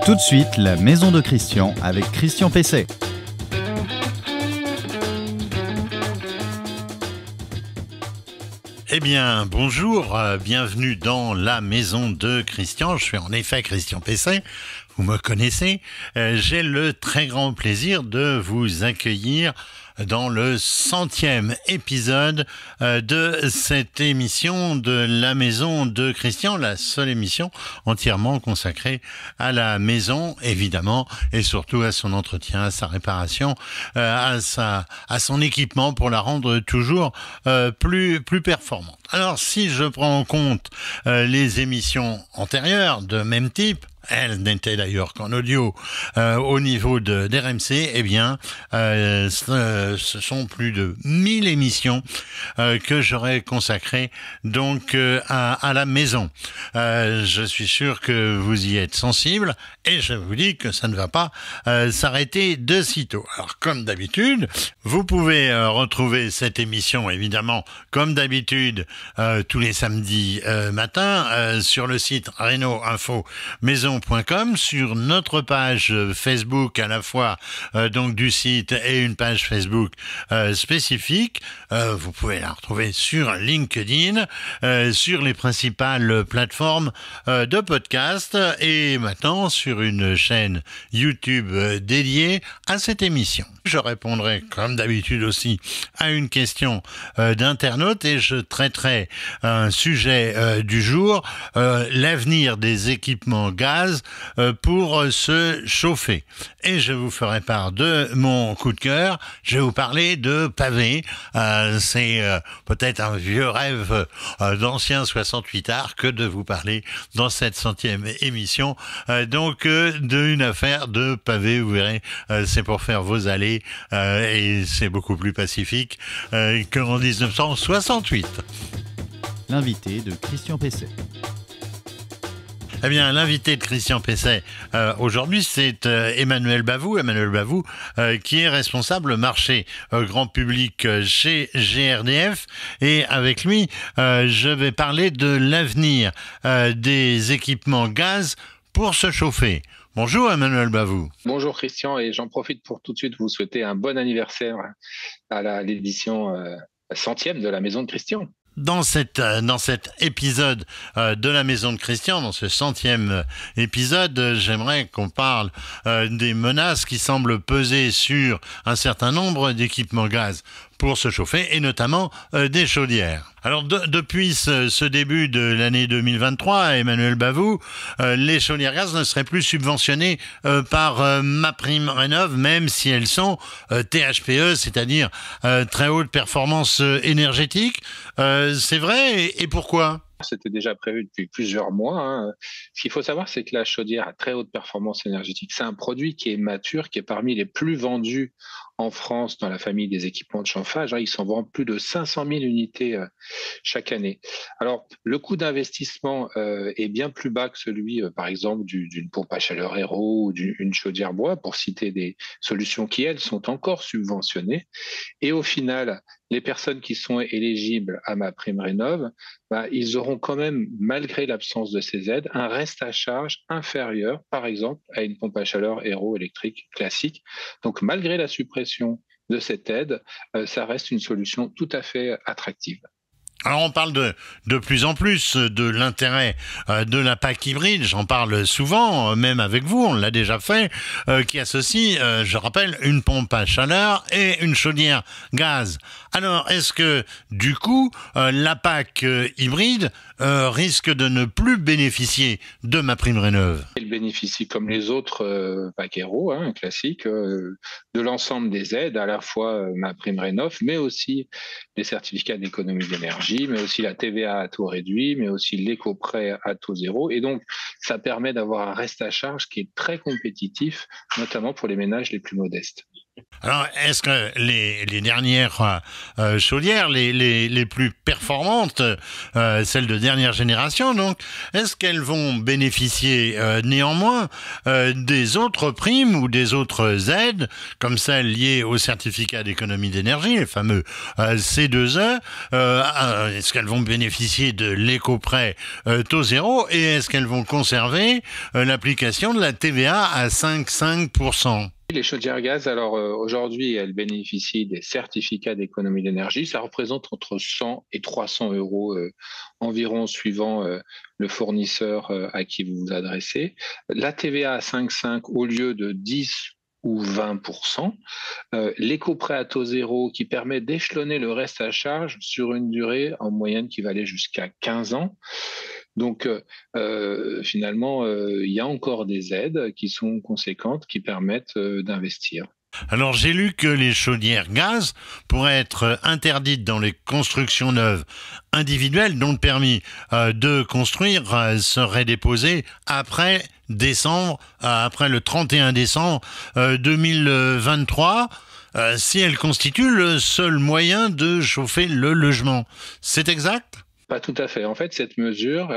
Tout de suite, la maison de Christian avec Christian Pesset. Eh bien, bonjour, bienvenue dans la maison de Christian. Je suis en effet Christian Pesset, vous me connaissez. J'ai le très grand plaisir de vous accueillir dans le 100e épisode de cette émission de la maison de Christian, la seule émission entièrement consacrée à la maison, évidemment, et surtout à son entretien, à sa réparation, à son équipement pour la rendre toujours plus performante. Alors, si je prends en compte les émissions antérieures de même type, elles n'étaient d'ailleurs qu'en audio au niveau d'RMC, eh bien, ce sont plus de 1000 émissions que j'aurais consacrées donc à la maison. Je suis sûr que vous y êtes sensible et je vous dis que ça ne va pas s'arrêter de sitôt. Alors, comme d'habitude, vous pouvez retrouver cette émission, évidemment, comme d'habitude, tous les samedis matin sur le site reno-info-maison.com, sur notre page Facebook à la fois donc du site et une page Facebook spécifique. Vous pouvez la retrouver sur LinkedIn, sur les principales plateformes de podcast et maintenant sur une chaîne YouTube dédiée à cette émission. Je répondrai comme d'habitude aussi à une question d'internaute et je traiterai un sujet du jour, l'avenir des équipements gaz pour se chauffer. Et je vous ferai part de mon coup de cœur. Je vais vous parler de pavés. C'est peut-être un vieux rêve d'ancien 68ard que de vous parler dans cette 100e émission. Donc d'une affaire de pavés, vous verrez, c'est pour faire vos allées et c'est beaucoup plus pacifique qu'en 1968. L'invité de Christian Pesset. Eh bien, l'invité de Christian Pesset aujourd'hui, c'est Emmanuel Bavou. Emmanuel Bavou, qui est responsable marché grand public chez GRDF. Et avec lui, je vais parler de l'avenir des équipements gaz pour se chauffer. Bonjour Emmanuel Bavou. Bonjour Christian, et j'en profite pour tout de suite vous souhaiter un bon anniversaire à l'édition 100e de la maison de Christian. Dans cet épisode de la maison de Christian, dans ce 100e épisode, j'aimerais qu'on parle des menaces qui semblent peser sur un certain nombre d'équipements gaz pour se chauffer, et notamment des chaudières. Alors, depuis ce début de l'année 2023, Emmanuel Bavou, les chaudières gaz ne seraient plus subventionnées par MaPrimeRénov', même si elles sont THPE, c'est-à-dire très haute performance énergétique. C'est vrai, et pourquoi ? C'était déjà prévu depuis plusieurs mois. Ce qu'il faut savoir, c'est que la chaudière à très haute performance énergétique, c'est un produit qui est mature, qui est parmi les plus vendus en France dans la famille des équipements de chauffage. Il s'en vend plus de 500 000 unités chaque année. Alors, le coût d'investissement est bien plus bas que celui, par exemple, d'une pompe à chaleur Hero ou d'une chaudière bois, pour citer des solutions qui, elles, sont encore subventionnées. Et au final, les personnes qui sont éligibles à MaPrimeRénov', ils auront quand même, malgré l'absence de ces aides, un reste à charge inférieur, par exemple, à une pompe à chaleur Hero électrique classique. Donc, malgré la suppression de cette aide, ça reste une solution tout à fait attractive. Alors on parle de plus en plus de l'intérêt de la PAC hybride, j'en parle souvent, même avec vous, on l'a déjà fait, qui associe, je rappelle, une pompe à chaleur et une chaudière gaz. Alors est-ce que du coup, la PAC hybride risque de ne plus bénéficier de MaPrimeRénov'? Elle bénéficie, comme les autres PAC Hero classiques, de l'ensemble des aides, à la fois MaPrimeRénov', mais aussi les certificats d'économie d'énergie, mais aussi la TVA à taux réduit, mais aussi l'éco-prêt à taux zéro. Et donc, ça permet d'avoir un reste à charge qui est très compétitif, notamment pour les ménages les plus modestes. Alors, est-ce que les dernières chaudières, les plus performantes, celles de dernière génération, donc, est-ce qu'elles vont bénéficier néanmoins des autres primes ou des autres aides, comme celles liées au certificat d'économie d'énergie, les fameux C2E? Est-ce qu'elles vont bénéficier de l'éco-prêt taux zéro, et est-ce qu'elles vont conserver l'application de la TVA à 5,5%? Les chaudières gaz, alors aujourd'hui, elles bénéficient des certificats d'économie d'énergie. Ça représente entre 100 et 300 euros environ, suivant le fournisseur à qui vous vous adressez. La TVA à 5,5 au lieu de 10 ou 20%. L'éco-prêt à taux zéro qui permet d'échelonner le reste à charge sur une durée en moyenne qui va aller jusqu'à 15 ans. Donc, finalement, il y a encore des aides qui sont conséquentes, qui permettent d'investir. Alors j'ai lu que les chaudières gaz pourraient être interdites dans les constructions neuves individuelles dont le permis de construire serait déposé après après le 31 décembre 2023, si elles constituent le seul moyen de chauffer le logement. C'est exact ? Pas tout à fait. En fait, cette mesure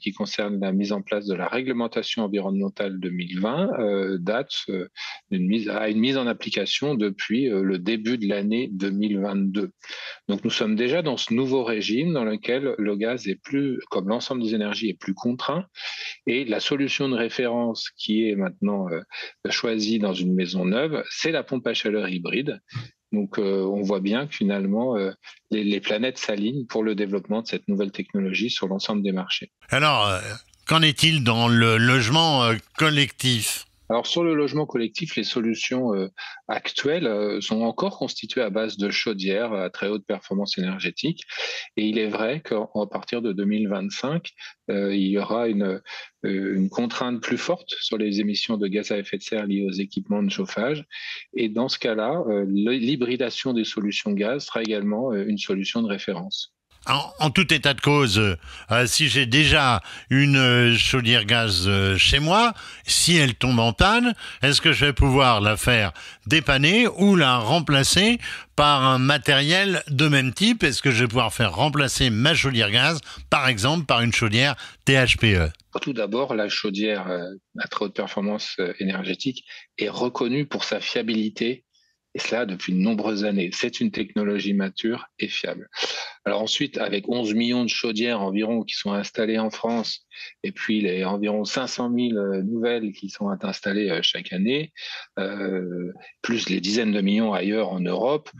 qui concerne la mise en place de la réglementation environnementale 2020 date d'une mise en application depuis le début de l'année 2022. Donc, nous sommes déjà dans ce nouveau régime dans lequel le gaz est plus, comme l'ensemble des énergies, est plus contraint. Et la solution de référence qui est maintenant choisie dans une maison neuve, c'est la pompe à chaleur hybride. Donc, on voit bien que finalement, les planètes s'alignent pour le développement de cette nouvelle technologie sur l'ensemble des marchés. Alors, qu'en est-il dans le logement collectif ? Alors sur le logement collectif, les solutions actuelles sont encore constituées à base de chaudières à très haute performance énergétique. Et il est vrai qu'à partir de 2025, il y aura une contrainte plus forte sur les émissions de gaz à effet de serre liées aux équipements de chauffage. Et dans ce cas-là, l'hybridation des solutions gaz sera également une solution de référence. En tout état de cause, si j'ai déjà une chaudière gaz chez moi, si elle tombe en panne, est-ce que je vais pouvoir la faire dépanner ou la remplacer par un matériel de même type? Est-ce que je vais pouvoir faire remplacer ma chaudière gaz, par exemple, par une chaudière THPE? Tout d'abord, la chaudière à très haute performance énergétique est reconnue pour sa fiabilité, et cela depuis de nombreuses années. C'est une technologie mature et fiable. Alors ensuite, avec 11 millions de chaudières environ qui sont installées en France, et puis les environ 500 000 nouvelles qui sont installées chaque année, plus les dizaines de millions ailleurs en Europe,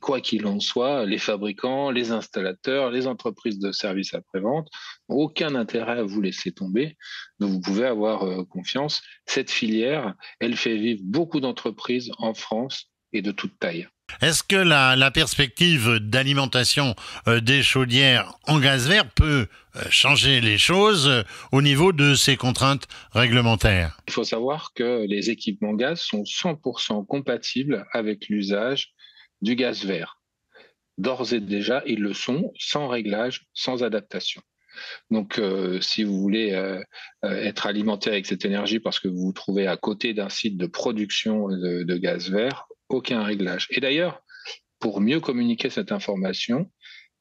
quoi qu'il en soit, les fabricants, les installateurs, les entreprises de services après-vente n'ont aucun intérêt à vous laisser tomber. Donc vous pouvez avoir confiance. Cette filière, elle fait vivre beaucoup d'entreprises en France et de toute taille. Est-ce que la perspective d'alimentation des chaudières en gaz vert peut changer les choses au niveau de ces contraintes réglementaires? Il faut savoir que les équipements gaz sont 100% compatibles avec l'usage du gaz vert. D'ores et déjà, ils le sont sans réglage, sans adaptation. Donc, si vous voulez être alimenté avec cette énergie parce que vous vous trouvez à côté d'un site de production de gaz vert, aucun réglage. Et d'ailleurs, pour mieux communiquer cette information,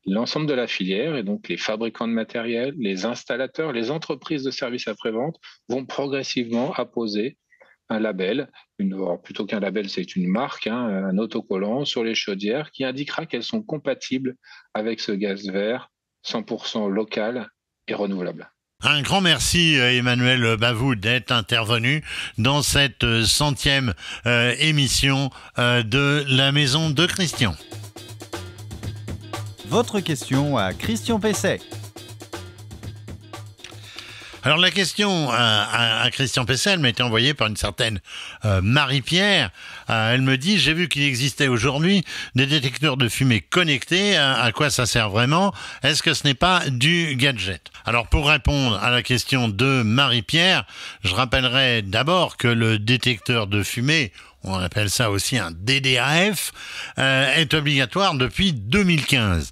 l'ensemble de la filière, et donc les fabricants de matériel, les installateurs, les entreprises de services après-vente, vont progressivement apposer un label, plutôt qu'un label, c'est une marque, un autocollant sur les chaudières qui indiquera qu'elles sont compatibles avec ce gaz vert 100% local et renouvelable. Un grand merci Emmanuel Bavout d'être intervenu dans cette 100e émission de la Maison de Christian. Votre question à Christian Pesset. Alors la question à Christian Pesset, elle m'a été envoyée par une certaine Marie-Pierre. Elle me dit, j'ai vu qu'il existait aujourd'hui des détecteurs de fumée connectés. À quoi ça sert vraiment? Est-ce que ce n'est pas du gadget? Alors pour répondre à la question de Marie-Pierre, je rappellerai d'abord que le détecteur de fumée, on appelle ça aussi un DDAF, est obligatoire depuis 2015.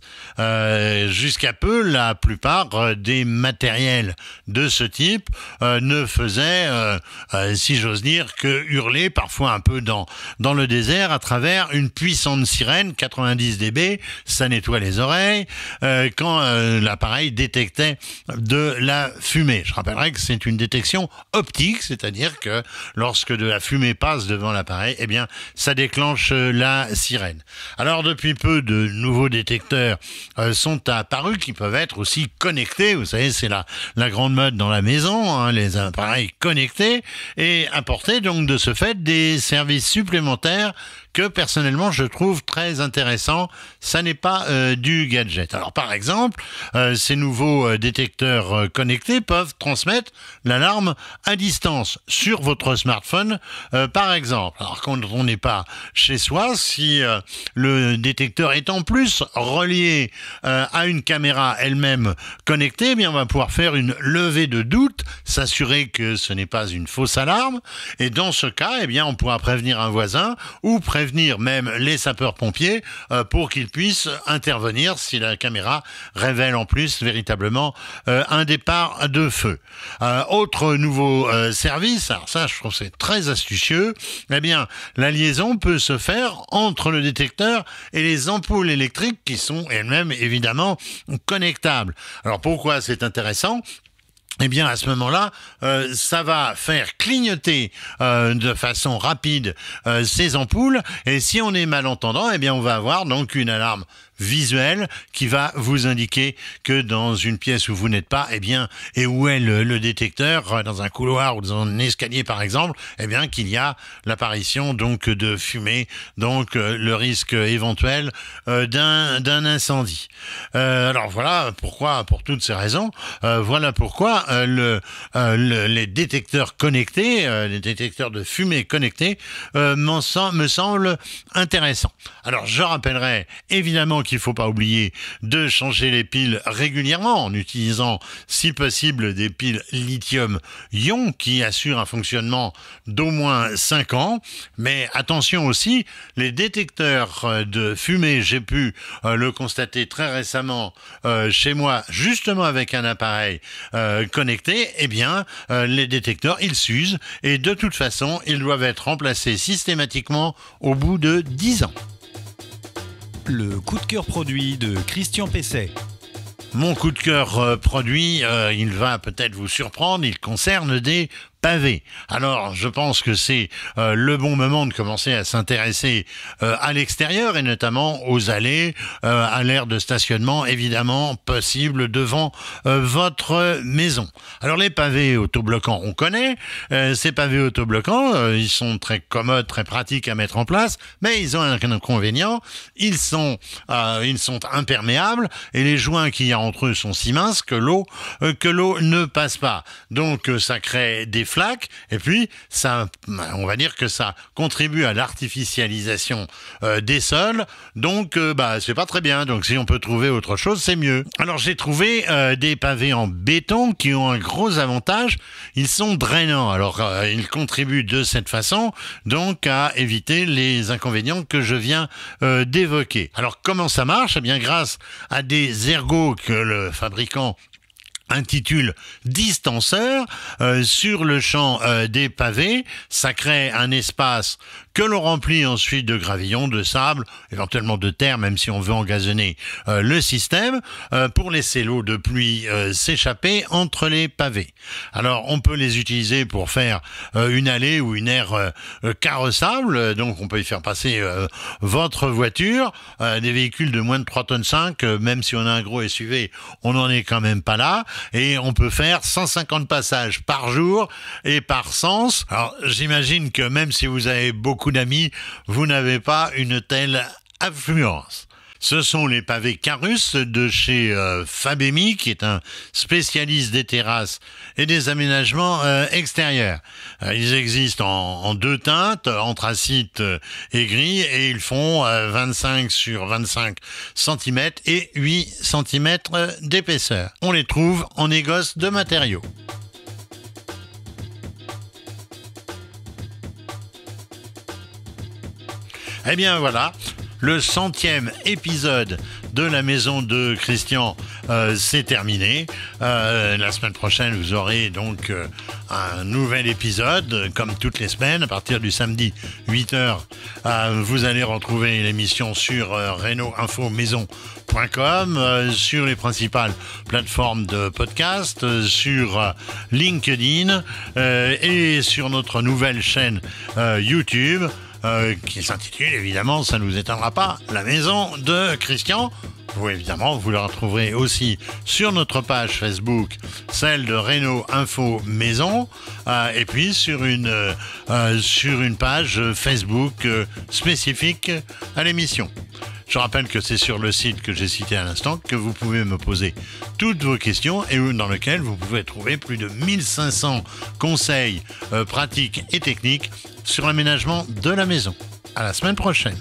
Jusqu'à peu, la plupart des matériels de ce type ne faisaient, si j'ose dire, que hurler parfois un peu dans le désert à travers une puissante sirène, 90 dB, ça nettoie les oreilles, quand l'appareil détectait de la fumée. Je rappellerai que c'est une détection optique, c'est-à-dire que lorsque de la fumée passe devant l'appareil, eh bien, ça déclenche la sirène. Alors, depuis peu, de nouveaux détecteurs sont apparus qui peuvent être aussi connectés. Vous savez, c'est la grande mode dans la maison, hein, les appareils connectés, et apporter donc de ce fait des services supplémentaires que personnellement je trouve très intéressant. Ça n'est pas du gadget. Alors par exemple, ces nouveaux détecteurs connectés peuvent transmettre l'alarme à distance sur votre smartphone, par exemple. Alors quand on n'est pas chez soi, si le détecteur est en plus relié à une caméra elle-même connectée, eh bien on va pouvoir faire une levée de doute, s'assurer que ce n'est pas une fausse alarme, et dans ce cas, eh bien on pourra prévenir un voisin ou prévenir même les sapeurs-pompiers pour qu'ils puissent intervenir si la caméra révèle en plus véritablement un départ de feu. Autre nouveau service, alors ça je trouve que c'est très astucieux, eh bien la liaison peut se faire entre le détecteur et les ampoules électriques qui sont elles-mêmes évidemment connectables. Alors pourquoi c'est intéressant ? Eh bien, à ce moment-là, ça va faire clignoter de façon rapide ces ampoules. Et si on est malentendant, eh bien, on va avoir donc une alarme visuelle qui va vous indiquer que dans une pièce où vous n'êtes pas, eh bien, et où est le détecteur, dans un couloir ou dans un escalier par exemple, eh bien, qu'il y a l'apparition donc de fumée, donc le risque éventuel d'un incendie. Alors voilà pourquoi, pour toutes ces raisons, voilà pourquoi les détecteurs connectés, les détecteurs de fumée connectés, me semblent intéressants. Alors je rappellerai évidemment qu'il ne faut pas oublier de changer les piles régulièrement en utilisant, si possible, des piles lithium-ion qui assurent un fonctionnement d'au moins 5 ans. Mais attention aussi, les détecteurs de fumée, j'ai pu le constater très récemment chez moi, justement avec un appareil connecté, eh bien, les détecteurs, ils s'usent et de toute façon, ils doivent être remplacés systématiquement au bout de 10 ans. Le coup de cœur produit de Christian Pesset. Mon coup de cœur produit, il va peut-être vous surprendre, il concerne des pavés. Alors, je pense que c'est le bon moment de commencer à s'intéresser à l'extérieur et notamment aux allées, à l'aire de stationnement évidemment possible devant votre maison. Alors, les pavés autobloquants, on connaît. Ces pavés autobloquants, ils sont très commodes, très pratiques à mettre en place, mais ils ont un inconvénient. Ils sont imperméables et les joints qu'il y a entre eux sont si minces que l'eau ne passe pas. Donc, ça crée des flaques et puis ça, on va dire que ça contribue à l'artificialisation des sols, donc c'est pas très bien. Donc si on peut trouver autre chose, c'est mieux. Alors j'ai trouvé des pavés en béton qui ont un gros avantage, ils sont drainants. Alors ils contribuent de cette façon donc à éviter les inconvénients que je viens d'évoquer. Alors comment ça marche ? Eh bien grâce à des ergots que le fabricant intitule distanceur, sur le champ des pavés, ça crée un espace que l'on remplit ensuite de gravillon, de sable, éventuellement de terre, même si on veut engazonner le système, pour laisser l'eau de pluie s'échapper entre les pavés. Alors, on peut les utiliser pour faire une allée ou une aire carrossable, donc on peut y faire passer votre voiture, des véhicules de moins de 3 tonnes 5, même si on a un gros SUV, on n'en est quand même pas là, et on peut faire 150 passages par jour et par sens. Alors, j'imagine que même si vous avez beaucoup d'amis, vous n'avez pas une telle affluence. Ce sont les pavés Carus de chez Fabemi, qui est un spécialiste des terrasses et des aménagements extérieurs. Ils existent en 2 teintes, anthracite et gris, et ils font 25 sur 25 cm et 8 cm d'épaisseur. On les trouve en négoce de matériaux. Eh bien voilà, le 100e épisode de la maison de Christian, c'est terminé. La semaine prochaine, vous aurez donc un nouvel épisode, comme toutes les semaines, à partir du samedi 8h. Vous allez retrouver l'émission sur reno-info-maison.com, sur les principales plateformes de podcast, sur LinkedIn et sur notre nouvelle chaîne YouTube. Qui s'intitule, évidemment, ça ne vous étonnera pas, La Maison de Christian. Vous, évidemment, vous le retrouverez aussi sur notre page Facebook, celle de Reno Info Maison, et puis sur une page Facebook spécifique à l'émission. Je rappelle que c'est sur le site que j'ai cité à l'instant que vous pouvez me poser toutes vos questions et dans lequel vous pouvez trouver plus de 1500 conseils pratiques et techniques sur l'aménagement de la maison. À la semaine prochaine.